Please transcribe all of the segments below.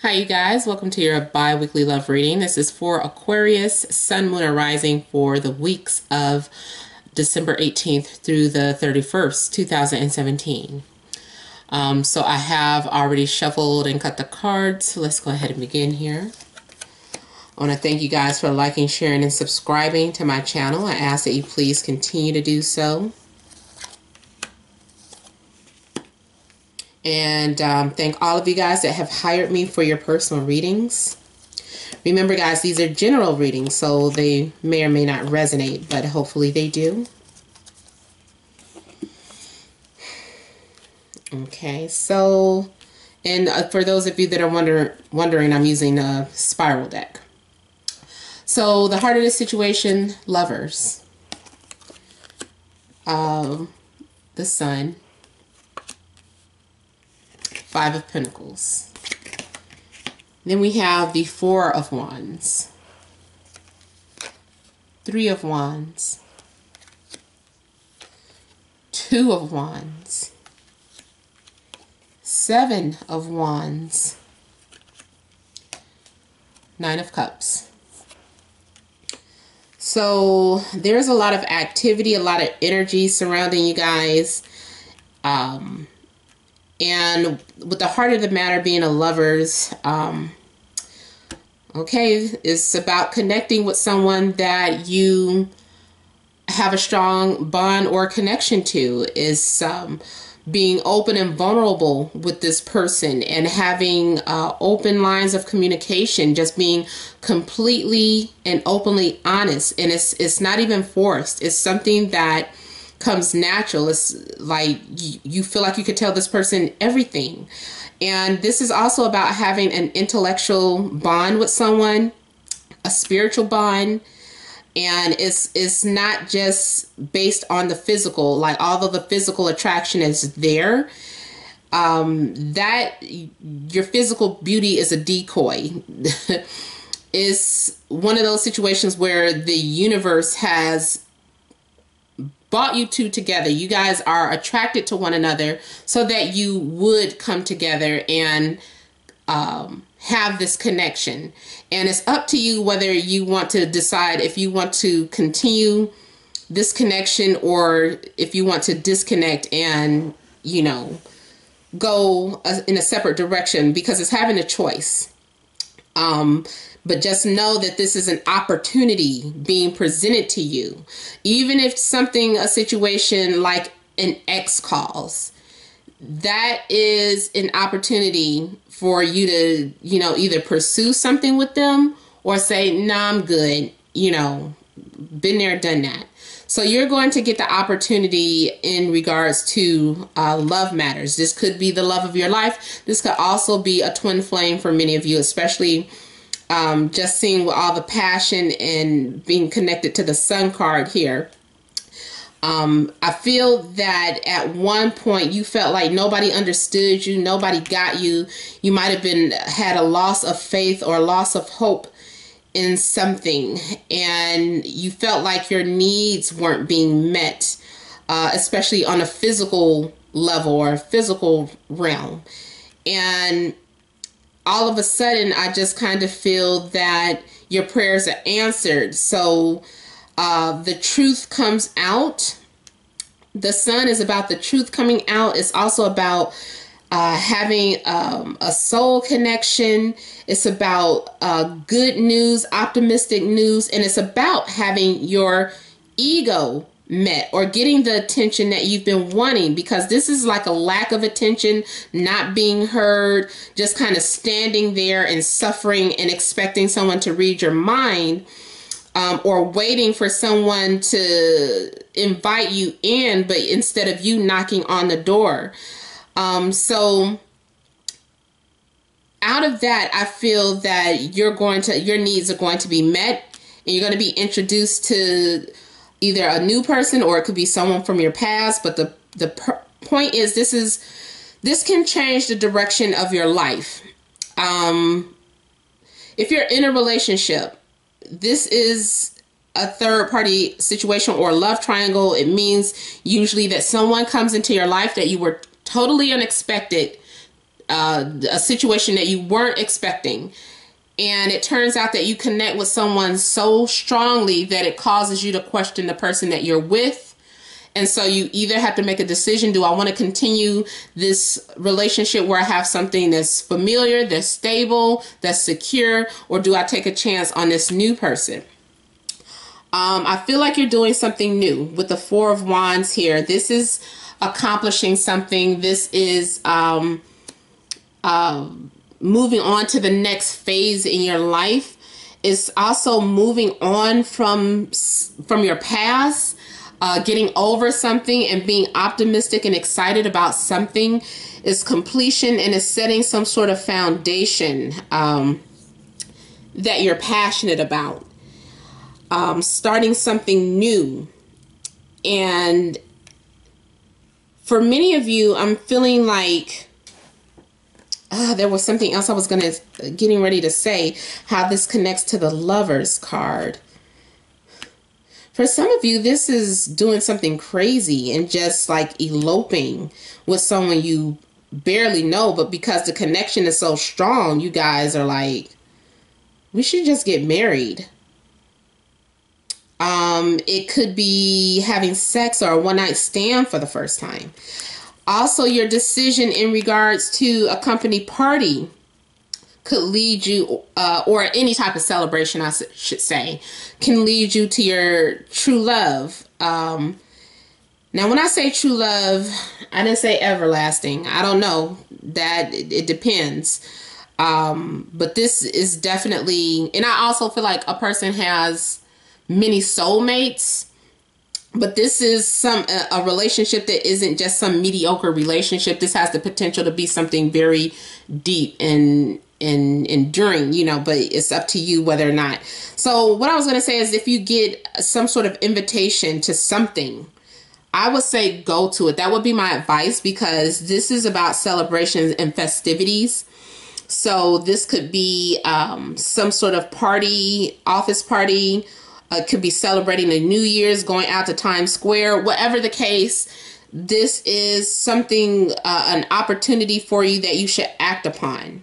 Hi you guys, welcome to your bi-weekly love reading. This is for Aquarius, Sun, Moon, and Rising for the weeks of December 18th through the 31st, 2017. So I have already shuffled and cut the cards. So let's go ahead and begin here. I want to thank you guys for liking, sharing, and subscribing to my channel. I ask that you please continue to do so. And thank all of you guys that have hired me for your personal readings. Remember, guys, these are general readings, so they may or may not resonate, but hopefully they do. Okay, so, and for those of you that are wondering, I'm using a spiral deck. So, the heart of the situation, lovers. The Sun. Five of Pentacles. Then we have the Four of Wands. Three of Wands. Two of Wands. Seven of Wands. Nine of Cups. So there's a lot of activity, a lot of energy surrounding you guys. And with the heart of the matter being a lover's, okay, it's about connecting with someone that you have a strong bond or connection to. Is being open and vulnerable with this person and having open lines of communication, just being completely and openly honest. And it's not even forced. It's something that comes natural. It's like you feel like you could tell this person everything. And this is also about having an intellectual bond with someone, a spiritual bond. And it's not just based on the physical, like although the physical attraction is there, that your physical beauty is a decoy. It's one of those situations where the universe has brought you two together. You guys are attracted to one another so that you would come together and have this connection. And it's up to you whether you want to decide if you want to continue this connection or if you want to disconnect and, you know, go in a separate direction, because it's having a choice. But just know that this is an opportunity being presented to you. Even if a situation like an ex calls, that is an opportunity for you to, you know, either pursue something with them or say, nah, I'm good. You know, been there, done that. So you're going to get the opportunity in regards to love matters. This could be the love of your life. This could also be a twin flame for many of you, especially just seeing with all the passion and being connected to the Sun card here. I feel that at one point you felt like nobody understood you, nobody got you. You might have had a loss of faith or a loss of hope in something, and you felt like your needs weren't being met, especially on a physical level or a physical realm. And all of a sudden, I just kind of feel that your prayers are answered. So the truth comes out. The Sun is about the truth coming out. It's also about having a soul connection. It's about good news, optimistic news, and it's about having your ego met or getting the attention that you've been wanting, because this is like a lack of attention, not being heard, just kind of standing there and suffering and expecting someone to read your mind, or waiting for someone to invite you in, but instead of you knocking on the door. So out of that, I feel that your needs are going to be met, and you're going to be introduced to either a new person or it could be someone from your past. But the point is, this can change the direction of your life. If you're in a relationship, this is a third party situation or love triangle. It means usually that someone comes into your life that you were totally unexpected a situation that you weren't expecting. And it turns out that you connect with someone so strongly that it causes you to question the person that you're with. And so you either have to make a decision. Do I want to continue this relationship where I have something that's familiar, that's stable, that's secure, or do I take a chance on this new person? I feel like you're doing something new with the Four of Wands here. This is accomplishing something. This is moving on to the next phase in your life. It's also moving on from your past, getting over something and being optimistic and excited about something. Is completion, and is setting some sort of foundation that you're passionate about. Starting something new. And for many of you, I'm feeling like there was something else I was getting ready to say, how this connects to the Lovers card. For some of you, this is doing something crazy and just like eloping with someone you barely know, but because the connection is so strong, you guys are like, we should just get married. It could be having sex or a one-night stand for the first time. Also, your decision in regards to a company party could lead you, or any type of celebration, I should say, can lead you to your true love. Now, when I say true love, I didn't say everlasting. I don't know. That it depends. But this is definitely, and I also feel like a person has many soulmates. But this is a relationship that isn't just some mediocre relationship. This has the potential to be something very deep and enduring, but it's up to you whether or not. So what I was going to say is, if you get some sort of invitation to something, I would say go to it. That would be my advice, because this is about celebrations and festivities. So this could be some sort of party, office party. Could be celebrating the New Year's, going out to Times Square. Whatever the case, this is something, an opportunity for you that you should act upon.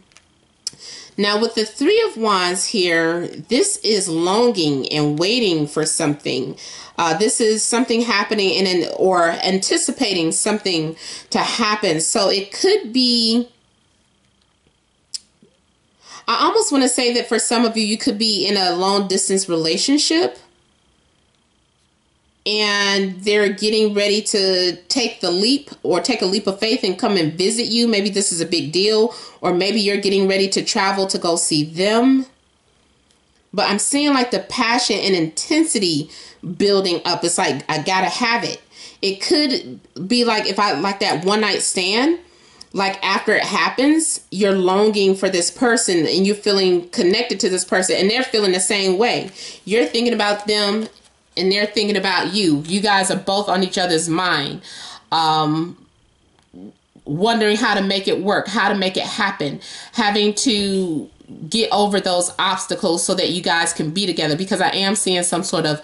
Now, with the Three of Wands here, this is longing and waiting for something. This is something happening or anticipating something to happen. So it could be, I almost want to say that for some of you, you could be in a long distance relationship and they're getting ready to take the leap, or take a leap of faith and come and visit you. Maybe this is a big deal, or maybe you're getting ready to travel to go see them. But I'm seeing like the passion and intensity building up. It's like, I gotta have it. It could be like, if I like that one night stand, like after it happens, you're longing for this person and you're feeling connected to this person, and they're feeling the same way. You're thinking about them and they're thinking about you. You guys are both on each other's mind, wondering how to make it work, how to make it happen, having to get over those obstacles so that you guys can be together, because I am seeing some sort of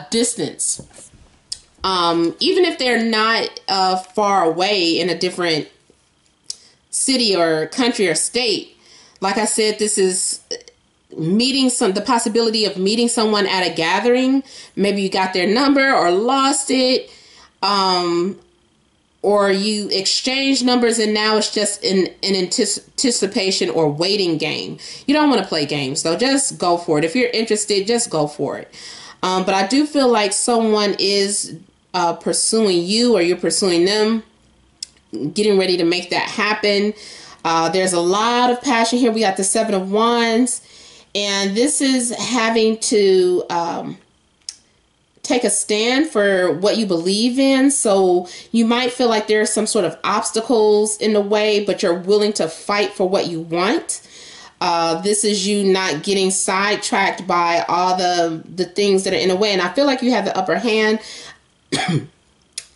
distance. Even if they're not far away in a different city or country or state, like I said, this is the possibility of meeting someone at a gathering. Maybe you got their number or lost it, or you exchange numbers and now it's just an anticipation or waiting game. You don't want to play games though. Just go for it. If you're interested, just go for it. But I do feel like someone is pursuing you, or you're pursuing them, getting ready to make that happen. There's a lot of passion here. We got the Seven of Wands, and this is having to take a stand for what you believe in. So you might feel like there are some sort of obstacles in the way, but you're willing to fight for what you want. This is you not getting sidetracked by all the things that are in the way. And I feel like you have the upper hand.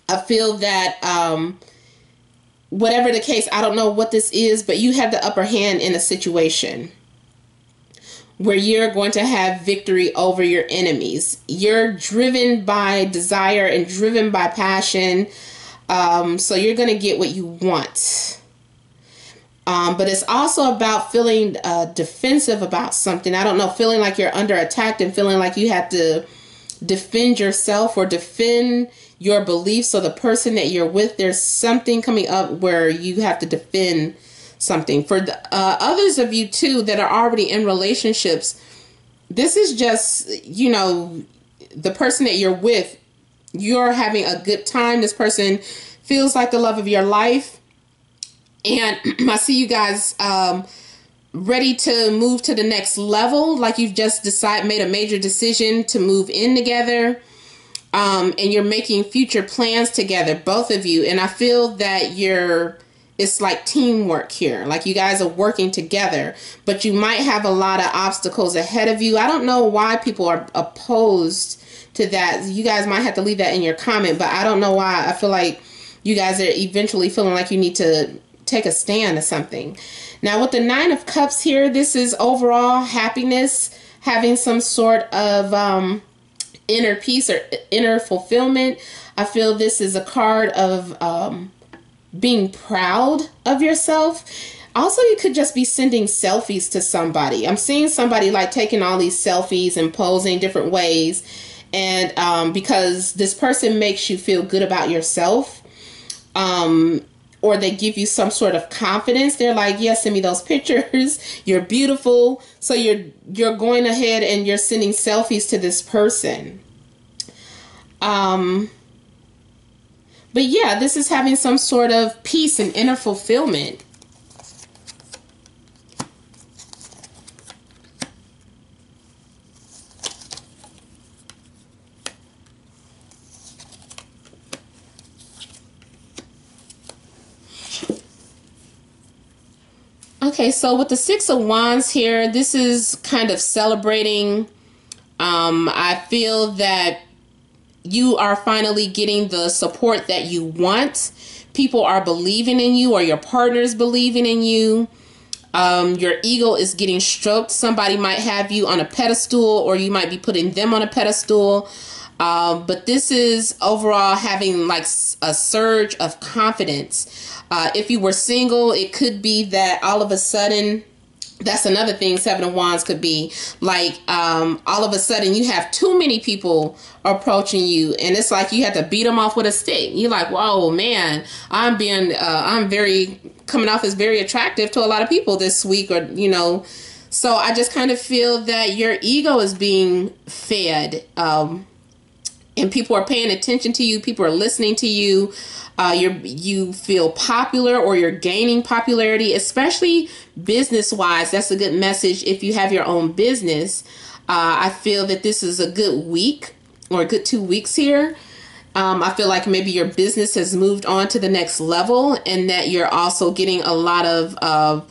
I feel that whatever the case, I don't know what this is, but you have the upper hand in a situation where you're going to have victory over your enemies. You're driven by desire and driven by passion. So you're going to get what you want. But it's also about feeling defensive about something. I don't know, feeling like you're under attack and feeling like you have to defend yourself or defend your beliefs. So the person that you're with, there's something coming up where you have to defend something. For the, others of you too that are already in relationships, this is just, you know, the person that you're with, you're having a good time. This person feels like the love of your life. And I see you guys ready to move to the next level. Like you've just made a major decision to move in together. And you're making future plans together, both of you. And I feel that it's like teamwork here. Like you guys are working together, but you might have a lot of obstacles ahead of you. I don't know why people are opposed to that. You guys might have to leave that in your comment, but I don't know why. I feel like you guys are eventually feeling like you need to take a stand or something. Now with the 9 of Cups here, this is overall happiness, having some sort of inner peace or inner fulfillment. I feel this is a card of being proud of yourself. Also, you could just be sending selfies to somebody. I'm seeing somebody like taking all these selfies and posing different ways. And because this person makes you feel good about yourself, or they give you some sort of confidence. They're like, yeah, send me those pictures. You're beautiful. So you're going ahead and you're sending selfies to this person. But yeah, this is having some sort of peace and inner fulfillment. Okay, so with the 6 of Wands here, this is kind of celebrating. I feel that you are finally getting the support that you want. People are believing in you, or your partner's believing in you. Your ego is getting stroked. Somebody might have you on a pedestal, or you might be putting them on a pedestal. But this is overall having like a surge of confidence. If you were single, it could be that all of a sudden, that's another thing 7 of Wands could be like, all of a sudden you have too many people approaching you, and it's like you have to beat them off with a stick. You're like, whoa, man, I'm coming off as very attractive to a lot of people this week, or, you know, so I just kind of feel that your ego is being fed, and people are paying attention to you. People are listening to you. You feel popular, or you're gaining popularity, especially business-wise. That's a good message if you have your own business. I feel that this is a good week, or a good 2 weeks here. I feel like maybe your business has moved on to the next level, and that you're also getting a lot of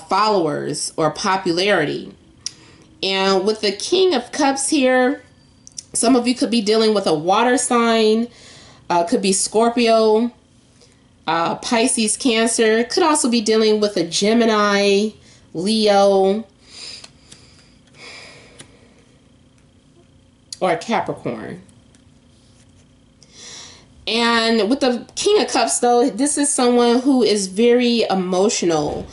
followers or popularity. And with the King of Cups here, some of you could be dealing with a water sign. Could be Scorpio, Pisces, Cancer. Could also be dealing with a Gemini, Leo, or a Capricorn. And with the King of Cups, though, this is someone who is very emotional.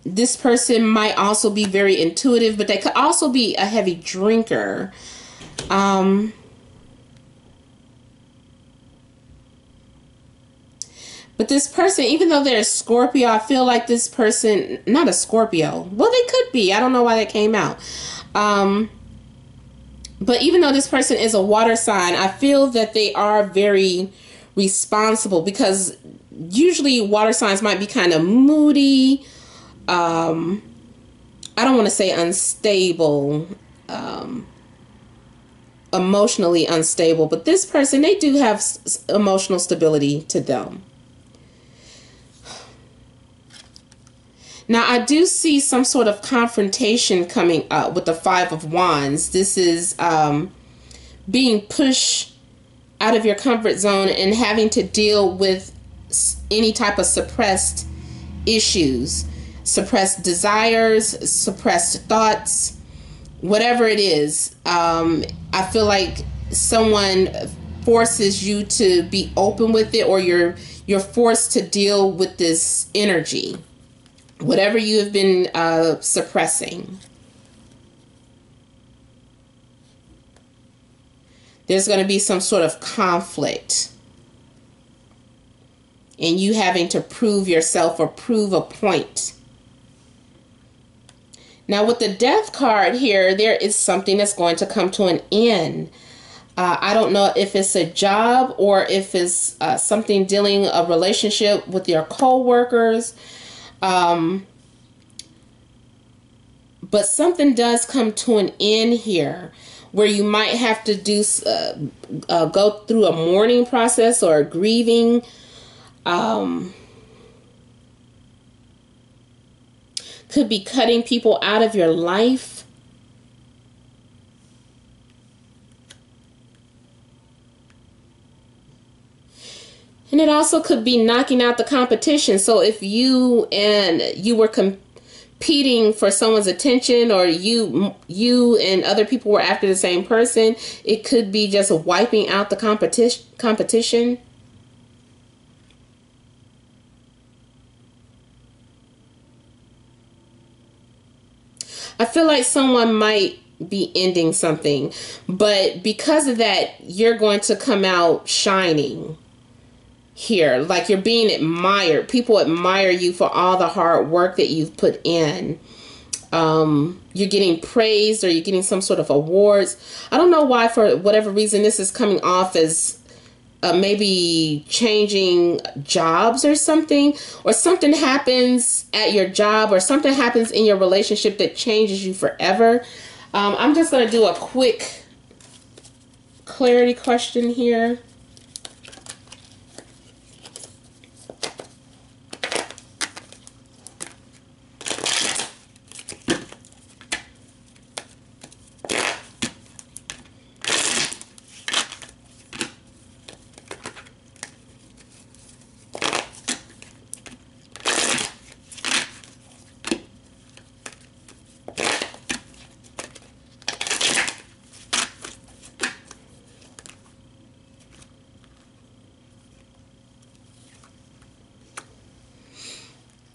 This person might also be very intuitive, but they could also be a heavy drinker. But this person, even though they're a Scorpio, I feel like this person, not a Scorpio. Well, they could be. I don't know why that came out. But even though this person is a water sign, I feel that they are very responsible, because usually water signs might be kind of moody. I don't want to say unstable, emotionally unstable, but this person, they do have emotional stability to them. Now, I do see some sort of confrontation coming up with the 5 of Wands. This is being pushed out of your comfort zone and having to deal with any type of suppressed issues, suppressed desires, suppressed thoughts, whatever it is. I feel like someone forces you to be open with it, or you're forced to deal with this energy, whatever you have been suppressing. There's going to be some sort of conflict, and you having to prove yourself or prove a point. Now with the Death card here, there is something that's going to come to an end. I don't know if it's a job or if it's something dealing a relationship with your co-workers. But something does come to an end here, where you might have to do go through a mourning process or a grieving. Could be cutting people out of your life. And it also could be knocking out the competition. So if you were competing for someone's attention, or you and other people were after the same person, it could be just wiping out the competition. I feel like someone might be ending something, but because of that, you're going to come out shining here. Like you're being admired. People admire you for all the hard work that you've put in. You're getting praised, or you're getting some sort of awards. I don't know why, for whatever reason, this is coming off as maybe changing jobs or something happens at your job, or something happens in your relationship that changes you forever. I'm just going to do a quick clarity question here.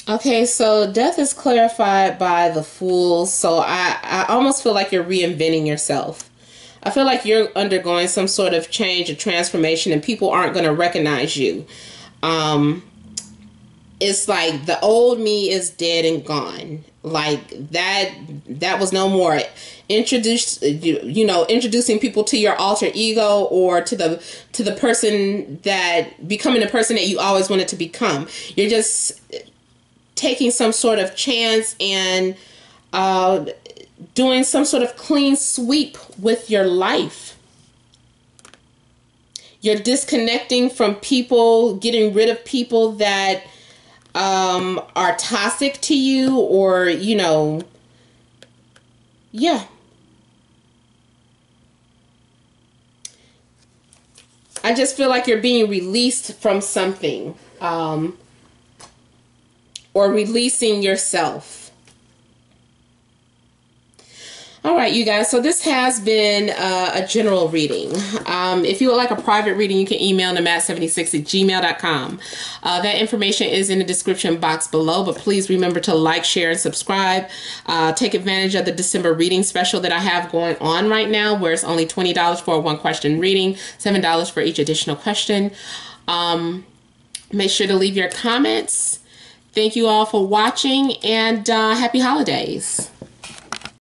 Okay, so death is clarified by the Fool. So I almost feel like you're reinventing yourself. I feel like you're undergoing some sort of change or transformation, and people aren't going to recognize you. It's like the old me is dead and gone. Like that was no more. Introducing people to your alter ego, or to the person that becoming the person that you always wanted to become. You're just taking some sort of chance and doing some sort of clean sweep with your life. You're disconnecting from people, getting rid of people that are toxic to you, or, yeah. I just feel like you're being released from something. Or releasing yourself. All right, you guys. So this has been a general reading. If you would like a private reading, you can email namat76@gmail.com. That information is in the description box below, but please remember to like, share, and subscribe. Take advantage of the December reading special that I have going on right now, where it's only $20 for a one-question reading, $7 for each additional question. Make sure to leave your comments. Thank you all for watching, and happy holidays.